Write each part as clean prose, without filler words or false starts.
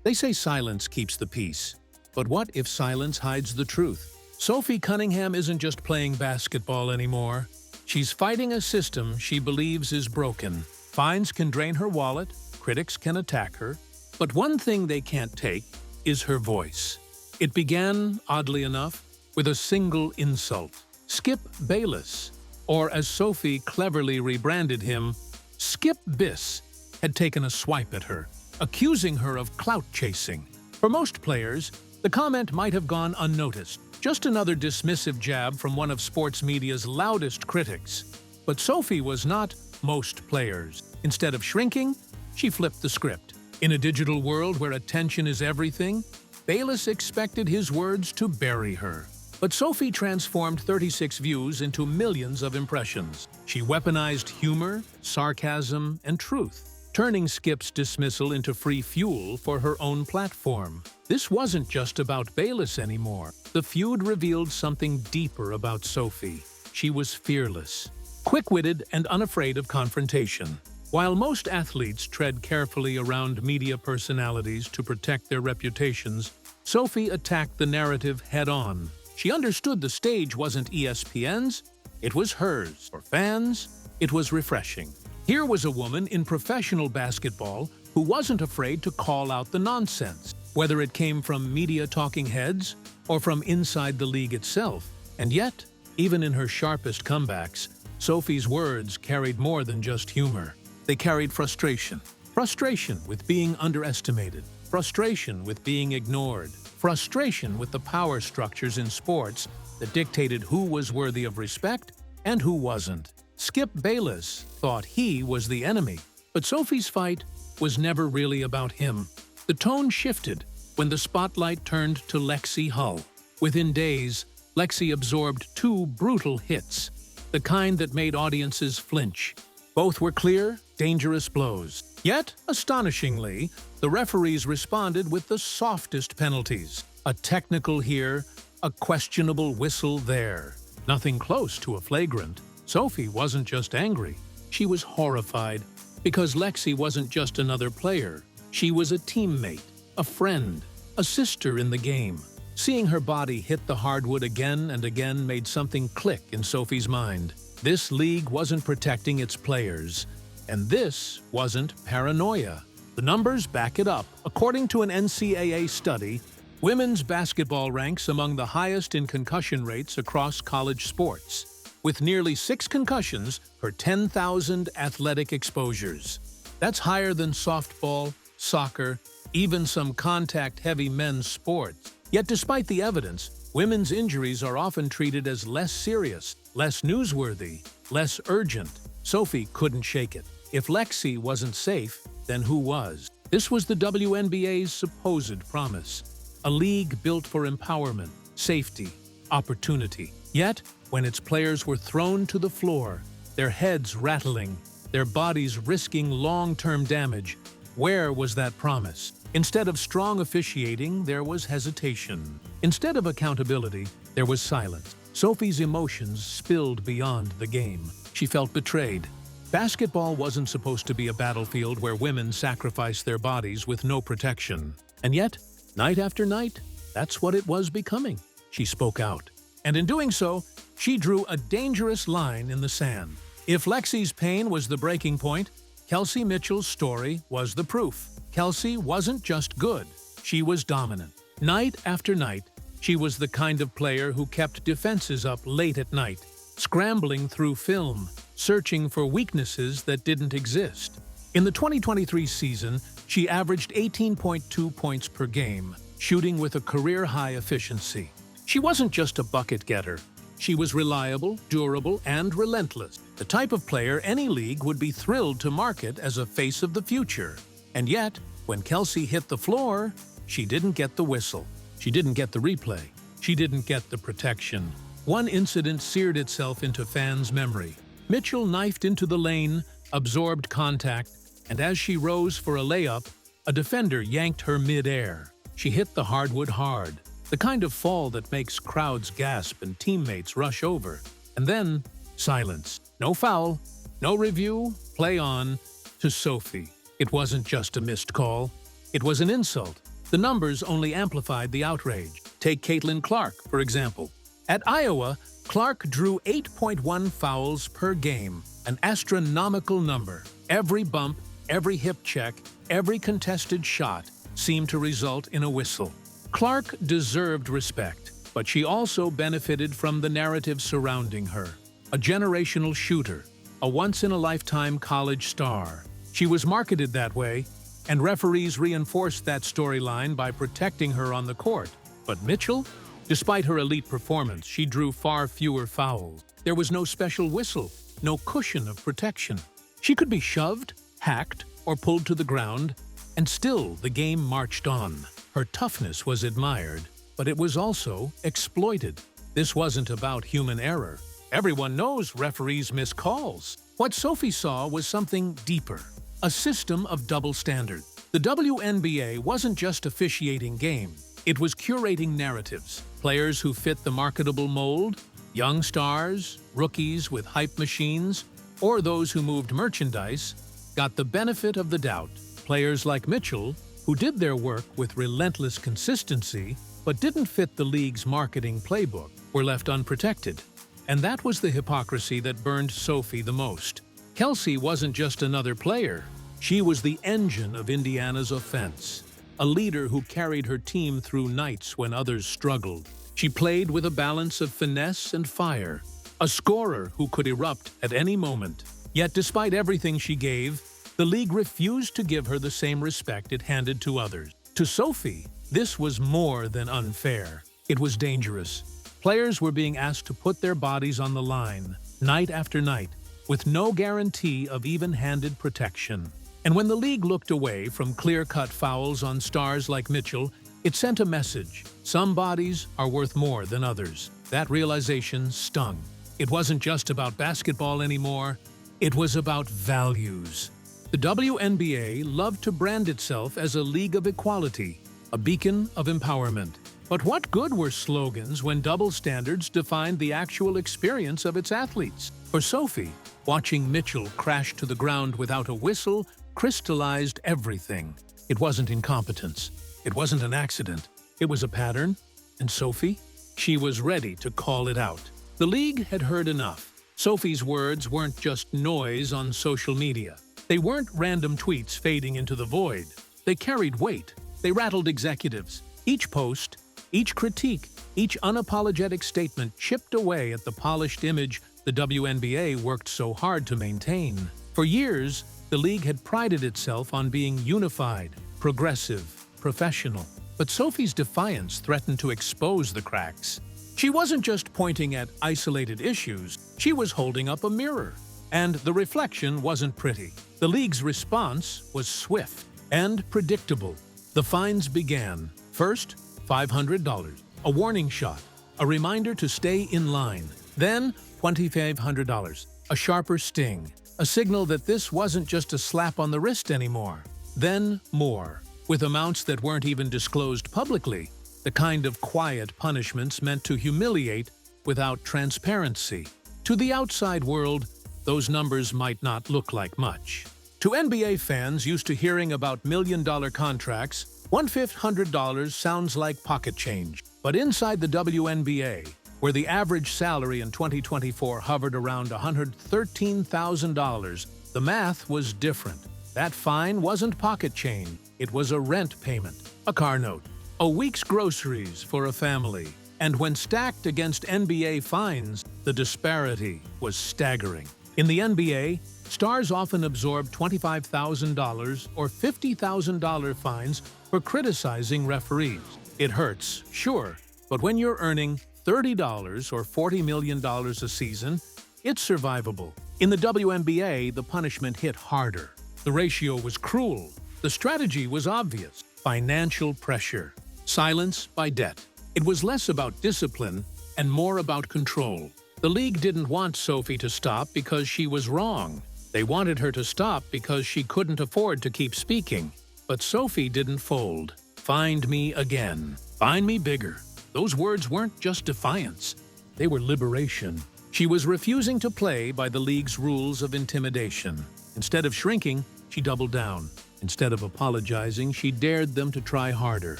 They say silence keeps the peace. But what if silence hides the truth? Sophie Cunningham isn't just playing basketball anymore. She's fighting a system she believes is broken. Fines can drain her wallet, critics can attack her, but one thing they can't take is her voice. It began, oddly enough, with a single insult. Skip Bayless, or as Sophie cleverly rebranded him, Skip Biss, had taken a swipe at her, accusing her of clout chasing. For most players, the comment might have gone unnoticed, just another dismissive jab from one of sports media's loudest critics. But Sophie was not most players. Instead of shrinking, she flipped the script. In a digital world where attention is everything, Bayless expected his words to bury her. But Sophie transformed 36 views into millions of impressions. She weaponized humor, sarcasm, and truth, turning Skip's dismissal into free fuel for her own platform. This wasn't just about Bayless anymore. The feud revealed something deeper about Sophie. She was fearless, quick-witted, and unafraid of confrontation. While most athletes tread carefully around media personalities to protect their reputations, Sophie attacked the narrative head-on. She understood the stage wasn't ESPN's, it was hers. For fans, it was refreshing. Here was a woman in professional basketball who wasn't afraid to call out the nonsense, whether it came from media talking heads or from inside the league itself. And yet, even in her sharpest comebacks, Sophie's words carried more than just humor. They carried frustration. Frustration with being underestimated. Frustration with being ignored. Frustration with the power structures in sports that dictated who was worthy of respect and who wasn't. Skip Bayless thought he was the enemy, but Sophie's fight was never really about him. The tone shifted when the spotlight turned to Lexi Hull. Within days, Lexi absorbed 2 brutal hits, the kind that made audiences flinch. Both were clear, dangerous blows. Yet, astonishingly, the referees responded with the softest penalties. A technical here, a questionable whistle there. Nothing close to a flagrant. Sophie wasn't just angry. She was horrified, because Lexi wasn't just another player. She was a teammate, a friend, a sister in the game. Seeing her body hit the hardwood again and again made something click in Sophie's mind. This league wasn't protecting its players, and this wasn't paranoia. The numbers back it up. According to an NCAA study, women's basketball ranks among the highest in concussion rates across college sports, with nearly 6 concussions per 10,000 athletic exposures. That's higher than softball, soccer, even some contact-heavy men's sports. Yet despite the evidence, women's injuries are often treated as less serious, less newsworthy, less urgent. Sophie couldn't shake it. If Lexi wasn't safe, then who was? This was the WNBA's supposed promise. A league built for empowerment, safety, opportunity. Yet, when its players were thrown to the floor, their heads rattling, their bodies risking long-term damage, where was that promise? Instead of strong officiating, there was hesitation. Instead of accountability, there was silence. Sophie's emotions spilled beyond the game. She felt betrayed. Basketball wasn't supposed to be a battlefield where women sacrificed their bodies with no protection. And yet, night after night, that's what it was becoming. She spoke out. And in doing so, she drew a dangerous line in the sand. If Lexi's pain was the breaking point, Kelsey Mitchell's story was the proof. Kelsey wasn't just good, she was dominant. Night after night, she was the kind of player who kept defenses up late at night, scrambling through film, searching for weaknesses that didn't exist. In the 2023 season, she averaged 18.2 points per game, shooting with a career-high efficiency. She wasn't just a bucket getter. She was reliable, durable, and relentless. The type of player any league would be thrilled to market as a face of the future. And yet, when Kelsey hit the floor, she didn't get the whistle. She didn't get the replay. She didn't get the protection. One incident seared itself into fans' memory. Mitchell knifed into the lane, absorbed contact, and as she rose for a layup, a defender yanked her mid-air. She hit the hardwood hard, the kind of fall that makes crowds gasp and teammates rush over. And then, silence. No foul, no review, play on. To Sophie, it wasn't just a missed call. It was an insult, The numbers only amplified the outrage. Take Caitlin Clark, for example. At Iowa, Clark drew 8.1 fouls per game, an astronomical number. Every bump, every hip check, every contested shot seemed to result in a whistle. Clark deserved respect, but she also benefited from the narrative surrounding her. A generational shooter, a once-in-a-lifetime college star. She was marketed that way, and referees reinforced that storyline by protecting her on the court. But Mitchell? Despite her elite performance, she drew far fewer fouls. There was no special whistle, no cushion of protection. She could be shoved, hacked, or pulled to the ground, and still the game marched on. Her toughness was admired, but it was also exploited. This wasn't about human error. Everyone knows referees miss calls. What Sophie saw was something deeper, a system of double standard. The WNBA wasn't just officiating games. It was curating narratives. Players who fit the marketable mold, young stars, rookies with hype machines, or those who moved merchandise, got the benefit of the doubt. Players like Mitchell, who did their work with relentless consistency but didn't fit the league's marketing playbook, were left unprotected. And that was the hypocrisy that burned Sophie the most. Kelsey wasn't just another player. She was the engine of Indiana's offense, a leader who carried her team through nights when others struggled. She played with a balance of finesse and fire, a scorer who could erupt at any moment. Yet despite everything she gave, the league refused to give her the same respect it handed to others. To Sophie, this was more than unfair. It was dangerous. Players were being asked to put their bodies on the line, night after night, with no guarantee of even-handed protection. And when the league looked away from clear-cut fouls on stars like Mitchell, it sent a message. Some bodies are worth more than others. That realization stung. It wasn't just about basketball anymore. It was about values. The WNBA loved to brand itself as a league of equality, a beacon of empowerment. But what good were slogans when double standards defined the actual experience of its athletes? For Sophie, watching Mitchell crash to the ground without a whistle crystallized everything. It wasn't incompetence. It wasn't an accident. It was a pattern. And Sophie? She was ready to call it out. The league had heard enough. Sophie's words weren't just noise on social media. They weren't random tweets fading into the void. They carried weight. They rattled executives. Each post, each critique, each unapologetic statement chipped away at the polished image the WNBA worked so hard to maintain. For years, the league had prided itself on being unified, progressive, professional. But Sophie's defiance threatened to expose the cracks. She wasn't just pointing at isolated issues, she was holding up a mirror. And the reflection wasn't pretty. The league's response was swift and predictable. The fines began. First, $500, a warning shot, a reminder to stay in line. Then, $2,500, a sharper sting, a signal that this wasn't just a slap on the wrist anymore. Then more, with amounts that weren't even disclosed publicly, the kind of quiet punishments meant to humiliate without transparency. To the outside world, those numbers might not look like much. To NBA fans used to hearing about million-dollar contracts, $1,500 sounds like pocket change. But inside the WNBA, where the average salary in 2024 hovered around $113,000, the math was different. That fine wasn't pocket change. It was a rent payment, a car note, a week's groceries for a family. And when stacked against NBA fines, the disparity was staggering. In the NBA, stars often absorb $25,000 or $50,000 fines for criticizing referees. It hurts, sure, but when you're earning $30 or $40 million a season, it's survivable. In the WNBA, the punishment hit harder. The ratio was cruel. The strategy was obvious: financial pressure, silence by debt. It was less about discipline and more about control. The league didn't want Sophie to stop because she was wrong. They wanted her to stop because she couldn't afford to keep speaking. But Sophie didn't fold. Find me again. Find me bigger. Those words weren't just defiance. They were liberation. She was refusing to play by the league's rules of intimidation. Instead of shrinking, she doubled down. Instead of apologizing, she dared them to try harder.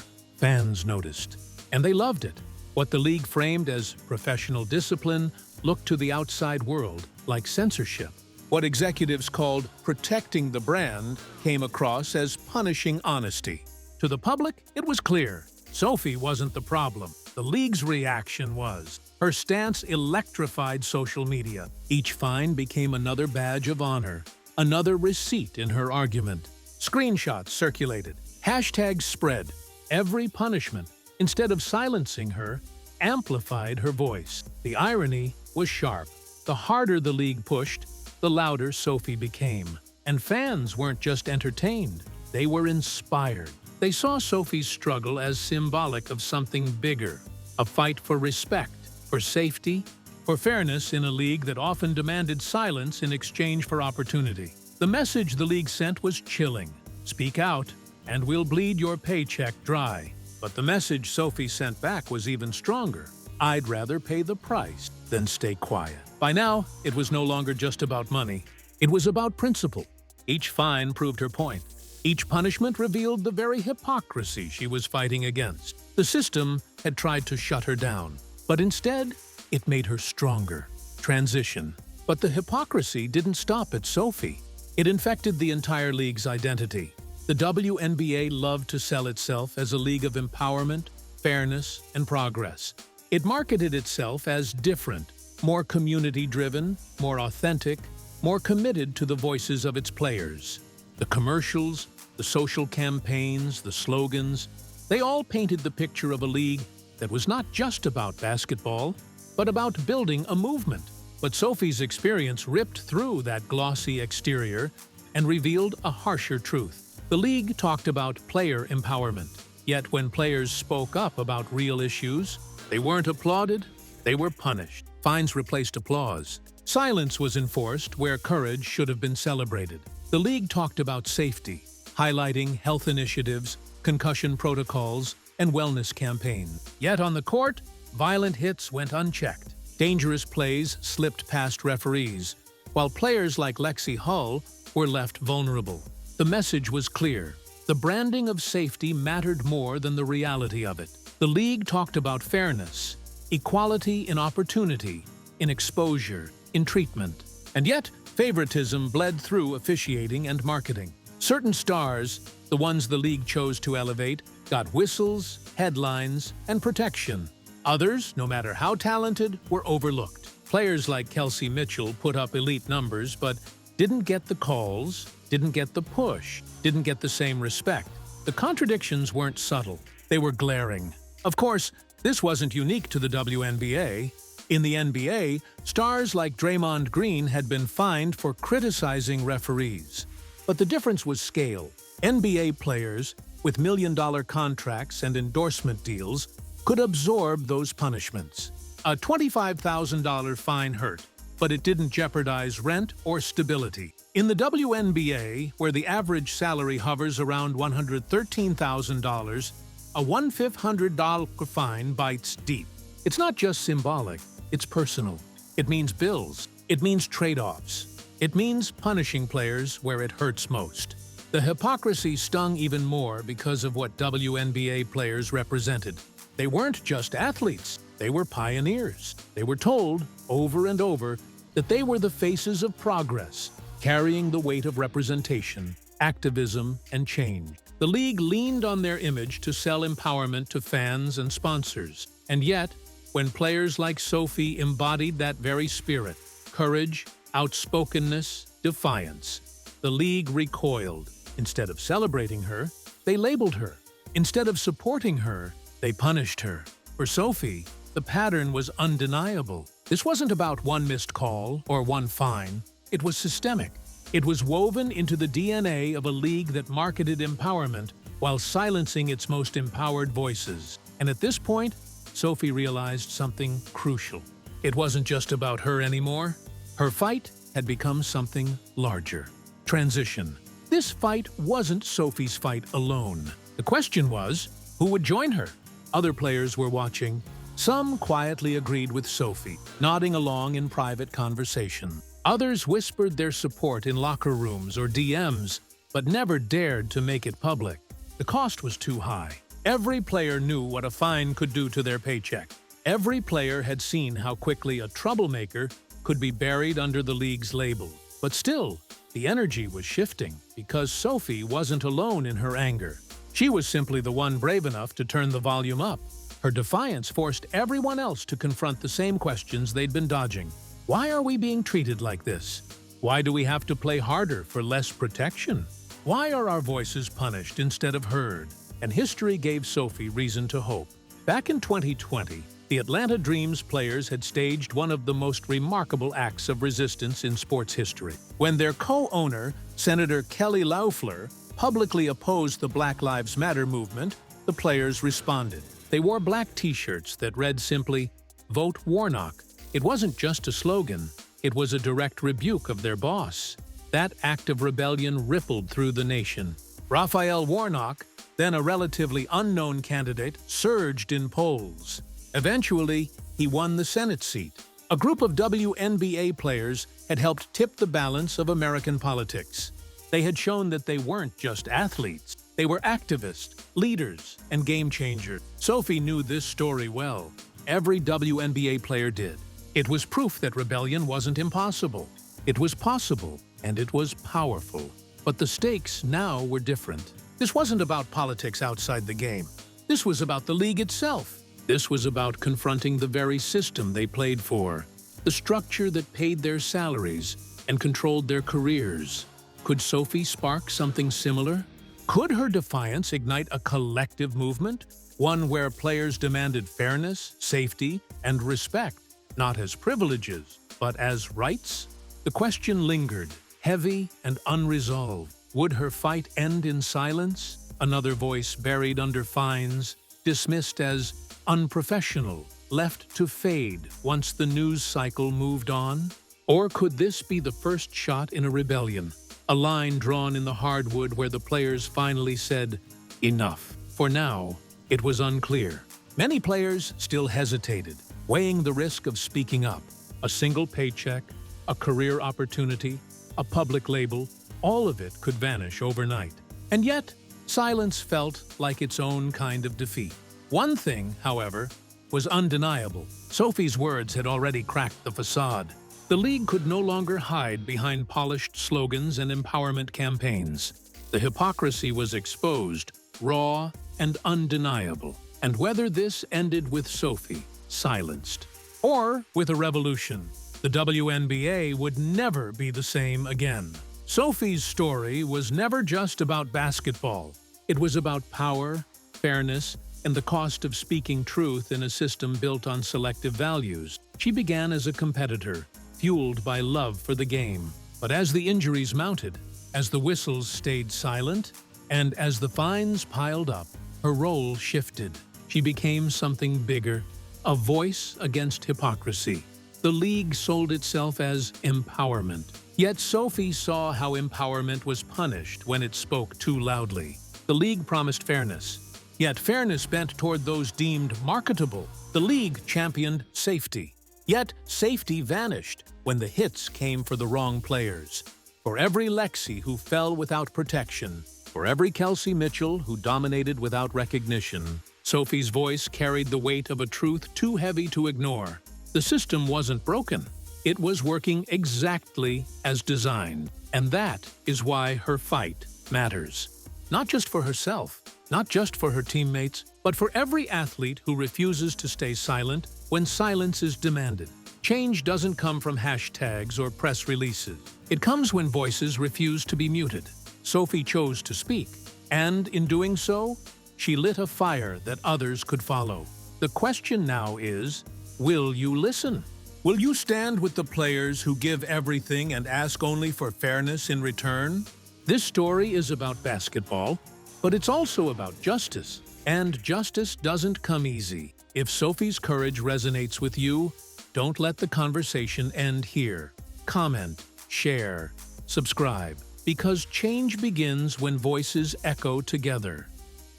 Fans noticed, and they loved it. What the league framed as professional discipline looked to the outside world like censorship. What executives called protecting the brand came across as punishing honesty. To the public, it was clear. Sophie wasn't the problem. The league's reaction was. Her stance electrified social media. Each fine became another badge of honor, another receipt in her argument. Screenshots circulated. Hashtags spread. Every punishment, instead of silencing her, amplified her voice. The irony was sharp. The harder the league pushed, the louder Sophie became. And fans weren't just entertained, they were inspired. They saw Sophie's struggle as symbolic of something bigger, a fight for respect, for safety, for fairness in a league that often demanded silence in exchange for opportunity. The message the league sent was chilling. Speak out, and we'll bleed your paycheck dry. But the message Sophie sent back was even stronger. I'd rather pay the price than stay quiet. By now, it was no longer just about money. It was about principle. Each fine proved her point. Each punishment revealed the very hypocrisy she was fighting against. The system had tried to shut her down, but instead, it made her stronger. Transition. But the hypocrisy didn't stop at Sophie. It infected the entire league's identity. The WNBA loved to sell itself as a league of empowerment, fairness, and progress. It marketed itself as different, more community-driven, more authentic, more committed to the voices of its players. The commercials, the social campaigns, the slogans, they all painted the picture of a league that was not just about basketball, but about building a movement. But Sophie's experience ripped through that glossy exterior and revealed a harsher truth. The league talked about player empowerment, yet when players spoke up about real issues, they weren't applauded, they were punished. Fines replaced applause. Silence was enforced where courage should have been celebrated. The league talked about safety, highlighting health initiatives, concussion protocols, and wellness campaigns. Yet on the court, violent hits went unchecked. Dangerous plays slipped past referees, while players like Lexi Hull were left vulnerable. The message was clear. The branding of safety mattered more than the reality of it. The league talked about fairness, equality in opportunity, in exposure, in treatment. And yet, favoritism bled through officiating and marketing. Certain stars, the ones the league chose to elevate, got whistles, headlines, and protection. Others, no matter how talented, were overlooked. Players like Kelsey Mitchell put up elite numbers, but didn't get the calls, didn't get the push, didn't get the same respect. The contradictions weren't subtle, they were glaring. Of course, this wasn't unique to the WNBA. In the NBA, stars like Draymond Green had been fined for criticizing referees. But the difference was scale. NBA players, with million-dollar contracts and endorsement deals, could absorb those punishments. A $25,000 fine hurt, but it didn't jeopardize rent or stability. In the WNBA, where the average salary hovers around $113,000, a $1,500 fine bites deep. It's not just symbolic, it's personal. It means bills. It means trade-offs. It means punishing players where it hurts most. The hypocrisy stung even more because of what WNBA players represented. They weren't just athletes, they were pioneers. They were told, over and over, that they were the faces of progress, carrying the weight of representation, activism, and change. The league leaned on their image to sell empowerment to fans and sponsors. And yet, when players like Sophie embodied that very spirit, courage, outspokenness, defiance, the league recoiled. Instead of celebrating her, they labeled her. Instead of supporting her, they punished her. For Sophie, the pattern was undeniable. This wasn't about one missed call or one fine. It was systemic. It was woven into the DNA of a league that marketed empowerment while silencing its most empowered voices. And at this point, Sophie realized something crucial. It wasn't just about her anymore. Her fight had become something larger. Transition. This fight wasn't Sophie's fight alone. The question was, who would join her? Other players were watching. Some quietly agreed with Sophie, nodding along in private conversation. Others whispered their support in locker rooms or DMs, but never dared to make it public. The cost was too high. Every player knew what a fine could do to their paycheck. Every player had seen how quickly a troublemaker could be buried under the league's label. But still, the energy was shifting because Sophie wasn't alone in her anger. She was simply the one brave enough to turn the volume up. Her defiance forced everyone else to confront the same questions they'd been dodging. Why are we being treated like this? Why do we have to play harder for less protection? Why are our voices punished instead of heard? And history gave Sophie reason to hope. Back in 2020, the Atlanta Dreams players had staged one of the most remarkable acts of resistance in sports history. When their co-owner, Senator Kelly Loeffler, publicly opposed the Black Lives Matter movement, the players responded. They wore black t-shirts that read simply, "Vote Warnock." It wasn't just a slogan, it was a direct rebuke of their boss. That act of rebellion rippled through the nation. Raphael Warnock, then a relatively unknown candidate, surged in polls. Eventually, he won the Senate seat. A group of WNBA players had helped tip the balance of American politics. They had shown that they weren't just athletes. They were activists, leaders, and game changers. Sophie knew this story well. Every WNBA player did. It was proof that rebellion wasn't impossible. It was possible, and it was powerful. But the stakes now were different. This wasn't about politics outside the game. This was about the league itself. This was about confronting the very system they played for, the structure that paid their salaries and controlled their careers. Could Sophie spark something similar? Could her defiance ignite a collective movement, one where players demanded fairness, safety, and respect, not as privileges, but as rights? The question lingered, heavy and unresolved. Would her fight end in silence? Another voice buried under fines, dismissed as unprofessional, left to fade once the news cycle moved on? Or could this be the first shot in a rebellion? A line drawn in the hardwood where the players finally said, "Enough." For now, it was unclear. Many players still hesitated, weighing the risk of speaking up. A single paycheck, a career opportunity, a public label, all of it could vanish overnight. And yet, silence felt like its own kind of defeat. One thing, however, was undeniable. Sophie's words had already cracked the facade. The league could no longer hide behind polished slogans and empowerment campaigns. The hypocrisy was exposed, raw and undeniable. And whether this ended with Sophie, silenced, or with a revolution, the WNBA would never be the same again. Sophie's story was never just about basketball. It was about power, fairness, and the cost of speaking truth in a system built on selective values. She began as a competitor, fueled by love for the game. But as the injuries mounted, as the whistles stayed silent, and as the fines piled up, her role shifted. She became something bigger, a voice against hypocrisy. The league sold itself as empowerment. Yet Sophie saw how empowerment was punished when it spoke too loudly. The league promised fairness, yet fairness bent toward those deemed marketable. The league championed safety, yet safety vanished when the hits came for the wrong players. For every Lexi who fell without protection, for every Kelsey Mitchell who dominated without recognition, Sophie's voice carried the weight of a truth too heavy to ignore. The system wasn't broken. It was working exactly as designed. And that is why her fight matters. Not just for herself, not just for her teammates, but for every athlete who refuses to stay silent when silence is demanded. Change doesn't come from hashtags or press releases. It comes when voices refuse to be muted. Sophie chose to speak, and in doing so, she lit a fire that others could follow. The question now is, will you listen? Will you stand with the players who give everything and ask only for fairness in return? This story is about basketball, but it's also about justice. And justice doesn't come easy. If Sophie's courage resonates with you, don't let the conversation end here. Comment, share, subscribe, because change begins when voices echo together.